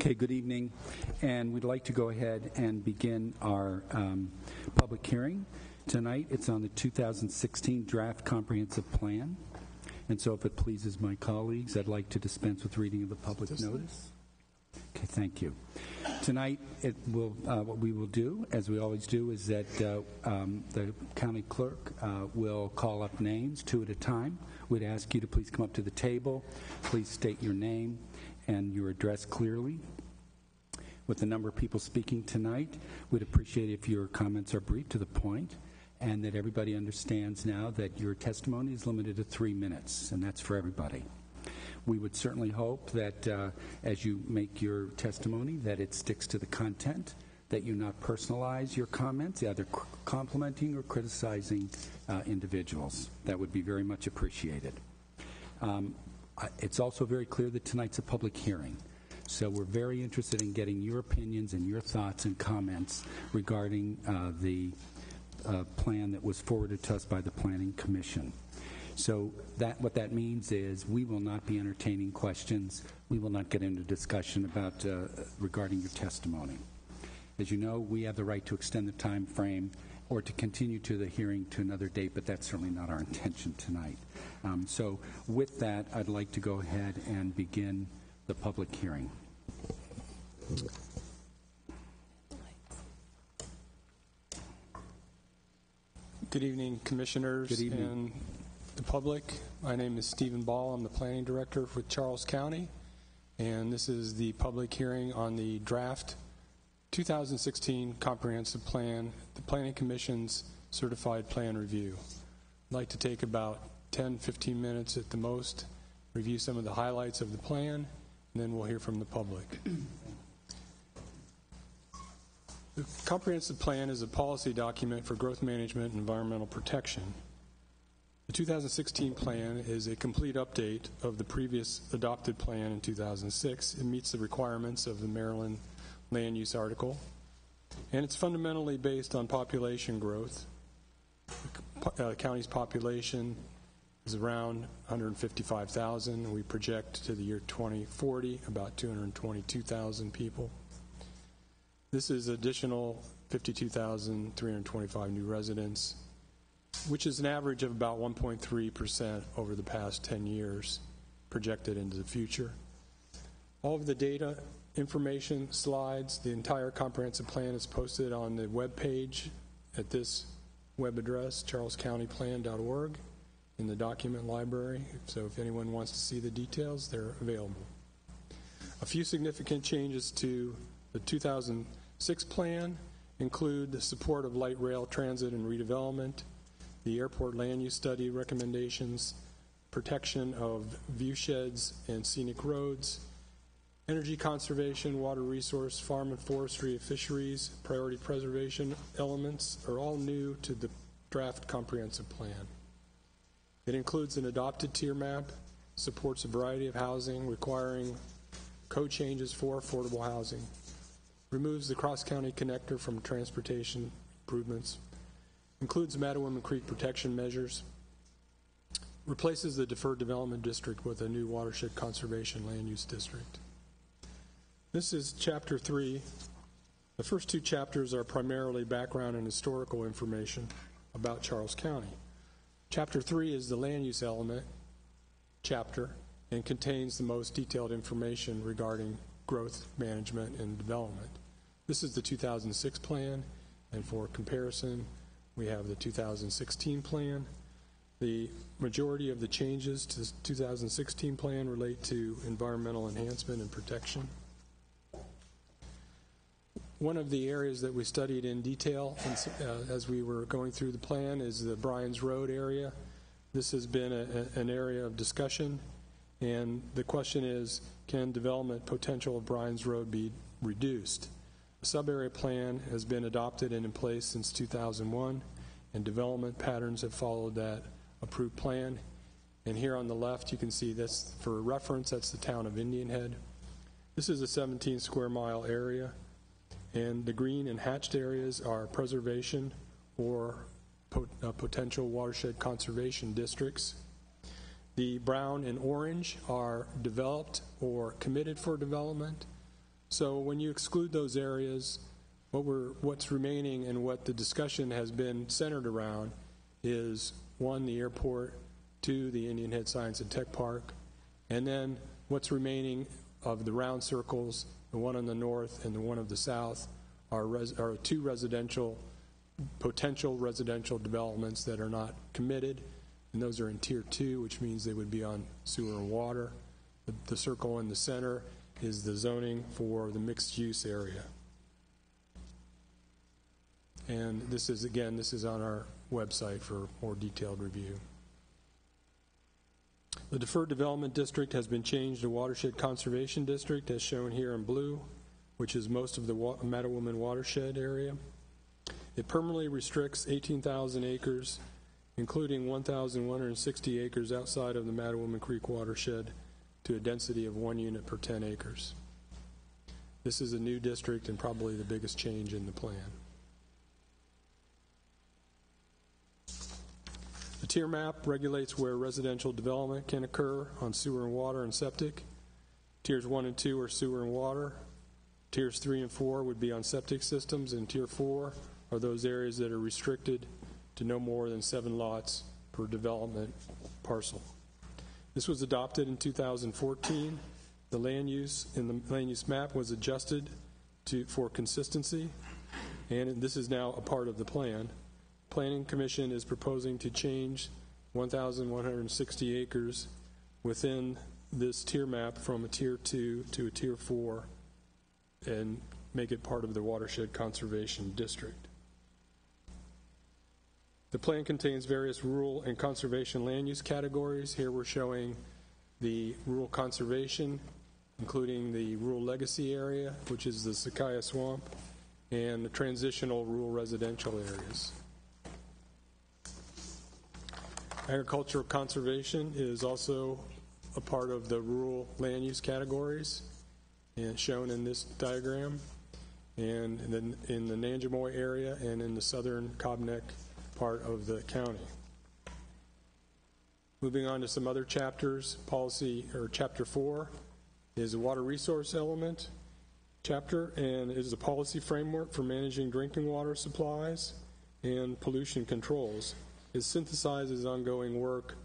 Okay, good evening, and we'd like to go ahead and begin our public hearing. Tonight, it's on the 2016 Draft Comprehensive Plan, and so if it pleases my colleagues, I'd like to dispense with reading of the public notice. Okay, thank you. Tonight, what we will do, as we always do, is that the county clerk will call up names two at a time. We'd ask you to please come up to the table, please state your name and your address clearly. With the number of people speaking tonight, we'd appreciate if your comments are brief to the point, and that everybody understands now that your testimony is limited to 3 minutes, and that's for everybody. We would certainly hope that as you make your testimony, that it sticks to the content, that you not personalize your comments, either complimenting or criticizing individuals. That would be very much appreciated. It's also very clear that tonight's a public hearing. So we're very interested in getting your opinions and your thoughts and comments regarding the plan that was forwarded to us by the Planning Commission. So what that means is we will not be entertaining questions. We will not get into discussion about regarding your testimony. As you know, we have the right to extend the time frame or to continue to the hearing to another date, but that's certainly not our intention tonight. So with that, I'd like to go ahead and begin the public hearing. Good evening, commissioners. Good evening. And the public. My name is Stephen Ball. I'm the planning director with Charles County, and this is the public hearing on the draft 2016 comprehensive plan, the Planning Commission's certified plan review. I'd like to take about 10-15 minutes at the most, review some of the highlights of the plan, and then we'll hear from the public. The comprehensive plan is a policy document for growth management and environmental protection. The 2016 plan is a complete update of the previous adopted plan in 2006. It meets the requirements of the Maryland land use article, and it's fundamentally based on population growth. The county's population is around 155,000. We project to the year 2040 about 222,000 people. This is additional 52,325 new residents, which is an average of about 1.3% over the past 10 years projected into the future. All of the data, information, slides, the entire comprehensive plan is posted on the web page at this web address, charlescountyplan.org, in the document library. So if anyone wants to see the details, they're available. A few significant changes to the 2006 plan include the support of light rail transit and redevelopment, the airport land use study recommendations, protection of view sheds and scenic roads, energy conservation, water resource, farm and forestry, fisheries, priority preservation elements are all new to the draft comprehensive plan. It includes an adopted tier map, supports a variety of housing requiring code changes for affordable housing, removes the cross-county connector from transportation improvements, includes Mattawomman Creek protection measures, replaces the deferred development district with a new watershed conservation land use district. This is Chapter 3. The first two chapters are primarily background and historical information about Charles County. Chapter 3 is the land use element chapter and contains the most detailed information regarding growth management and development. This is the 2006 plan, and for comparison, we have the 2016 plan. The majority of the changes to the 2016 plan relate to environmental enhancement and protection. One of the areas that we studied in detail as we were going through the plan is the Bryan's Road area. This has been an area of discussion, and the question is, can development potential of Bryan's Road be reduced? A sub-area plan has been adopted and in place since 2001, and development patterns have followed that approved plan. And here on the left, you can see this for reference. That's the town of Indian Head. This is a 17 square mile area, and the green and hatched areas are preservation or potential watershed conservation districts. The brown and orange are developed or committed for development. So when you exclude those areas, what's remaining and what the discussion has been centered around is, 1, the airport, 2, the Indian Head Science and Tech Park, and then what's remaining of the round circles, the one on the north and the one of the south, are 2 potential residential developments that are not committed, and those are in Tier 2, which means they would be on sewer and water. The circle in the center is the zoning for the mixed-use area. And this is on our website for more detailed review. The Deferred Development District has been changed to Watershed Conservation District, as shown here in blue, which is most of the Mattawoman watershed area. It permanently restricts 18,000 acres, including 1,160 acres outside of the Mattawoman Creek watershed, to a density of 1 unit per 10 acres. This is a new district and probably the biggest change in the plan. The tier map regulates where residential development can occur on sewer and water and septic. Tiers 1 and 2 are sewer and water. Tiers 3 and 4 would be on septic systems, and Tier 4 are those areas that are restricted to no more than 7 lots per development parcel. This was adopted in 2014. The land use in the land use map was adjusted for consistency, and this is now a part of the plan. Planning Commission is proposing to change 1,160 acres within this tier map from a Tier 2 to a Tier 4 and make it part of the Watershed Conservation District. The plan contains various rural and conservation land use categories. Here we're showing the rural conservation, including the rural legacy area, which is the Sakaya Swamp, and the transitional rural residential areas. Agricultural conservation is also a part of the rural land use categories, and shown in this diagram, and then in the Nanjamoy area and in the southern Cobneck part of the county. Moving on to some other chapters, Chapter 4 is a water resource element chapter, and it is a policy framework for managing drinking water supplies and pollution controls. It synthesizes ongoing work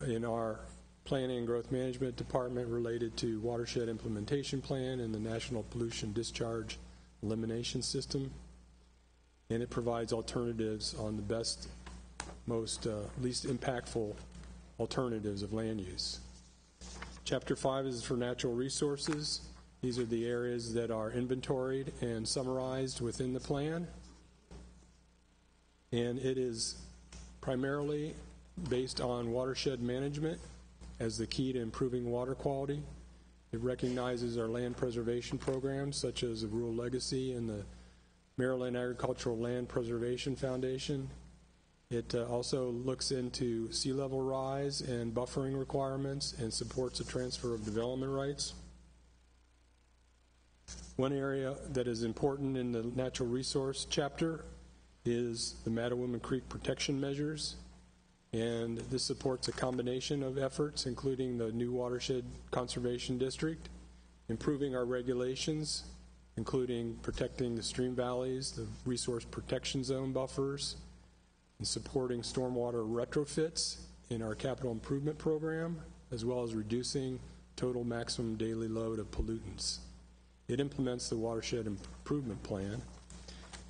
in our Planning and Growth Management Department related to Watershed Implementation Plan and the National Pollution Discharge Elimination System. And it provides alternatives on the best, least impactful alternatives of land use. Chapter 5 is for natural resources. These are the areas that are inventoried and summarized within the plan. And it is primarily based on watershed management as the key to improving water quality. It recognizes our land preservation programs, such as the Rural Legacy and the Maryland Agricultural Land Preservation Foundation. It also looks into sea level rise and buffering requirements and supports a transfer of development rights. One area that is important in the natural resource chapter is the Mattawoman Creek protection measures, and this supports a combination of efforts, including the new Watershed Conservation District, improving our regulations, including protecting the stream valleys, the resource protection zone buffers, and supporting stormwater retrofits in our capital improvement program, as well as reducing total maximum daily load of pollutants. It implements the Watershed Improvement Plan,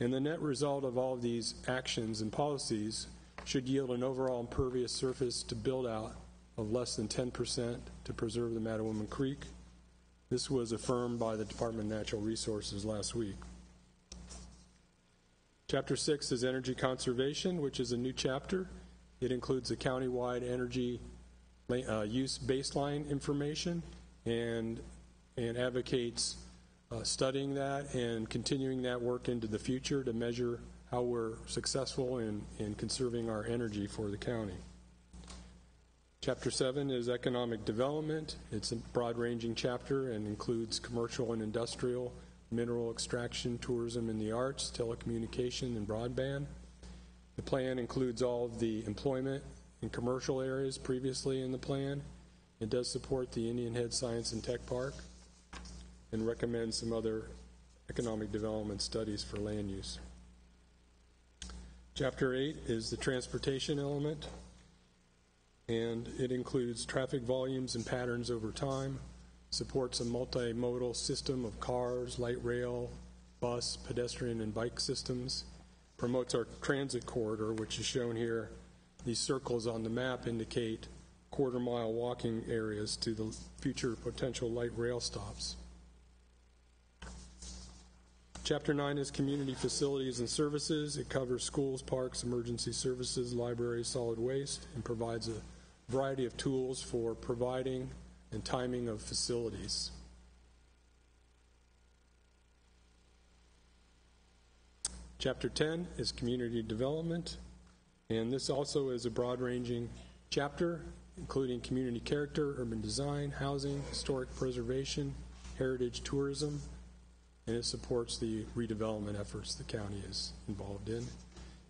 and the net result of all of these actions and policies should yield an overall impervious surface to build out of less than 10% to preserve the Mattawoman Creek. This was affirmed by the Department of Natural Resources last week. Chapter 6 is energy conservation, which is a new chapter. It includes a countywide energy use baseline information and advocates studying that and continuing that work into the future to measure how we're successful in conserving our energy for the county. Chapter 7 is economic development. It's a broad-ranging chapter and includes commercial and industrial, mineral extraction, tourism and the arts, telecommunication, and broadband. The plan includes all of the employment and commercial areas previously in the plan. It does support the Indian Head Science and Tech Park. and recommends some other economic development studies for land use. Chapter 8 is the transportation element, and it includes traffic volumes and patterns over time, supports a multimodal system of cars, light rail, bus, pedestrian, and bike systems, promotes our transit corridor, which is shown here. These circles on the map indicate quarter-mile walking areas to the future potential light rail stops. Chapter 9 is community facilities and services. It covers schools, parks, emergency services, libraries, solid waste, and provides a variety of tools for providing and timing of facilities. Chapter 10 is community development, and this also is a broad-ranging chapter, including community character, urban design, housing, historic preservation, heritage tourism, and it supports the redevelopment efforts the county is involved in.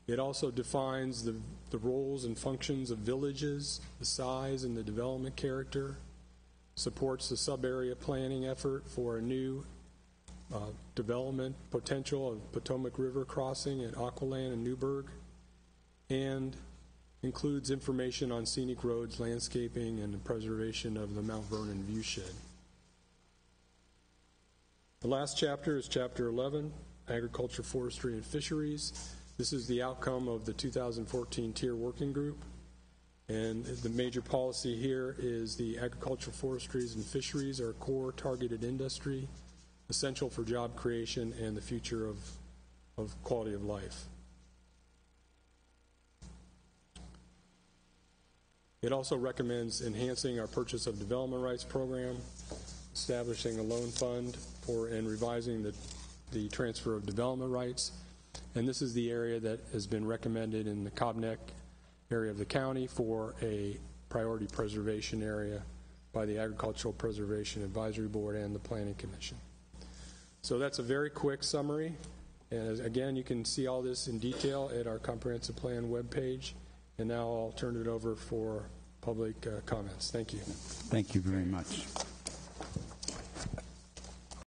It also defines the roles and functions of villages, the size and the development character, supports the sub-area planning effort for a new development potential of Potomac River crossing at Aqualand and Newburgh, and includes information on scenic roads, landscaping, and the preservation of the Mount Vernon viewshed. The last chapter is Chapter 11, Agriculture, Forestry, and Fisheries. This is the outcome of the 2014 Tier Working Group. And the major policy here is the agricultural, forestries, and fisheries are a core targeted industry, essential for job creation and the future of quality of life. It also recommends enhancing our purchase of development rights program, establishing a loan fund for and revising the transfer of development rights. And this is the area that has been recommended in the Cobb Neck area of the county for a priority preservation area by the Agricultural Preservation Advisory Board and the Planning Commission. So that's a very quick summary. And again, you can see all this in detail at our comprehensive plan webpage. And now I'll turn it over for public comments. Thank you. Thank you very much.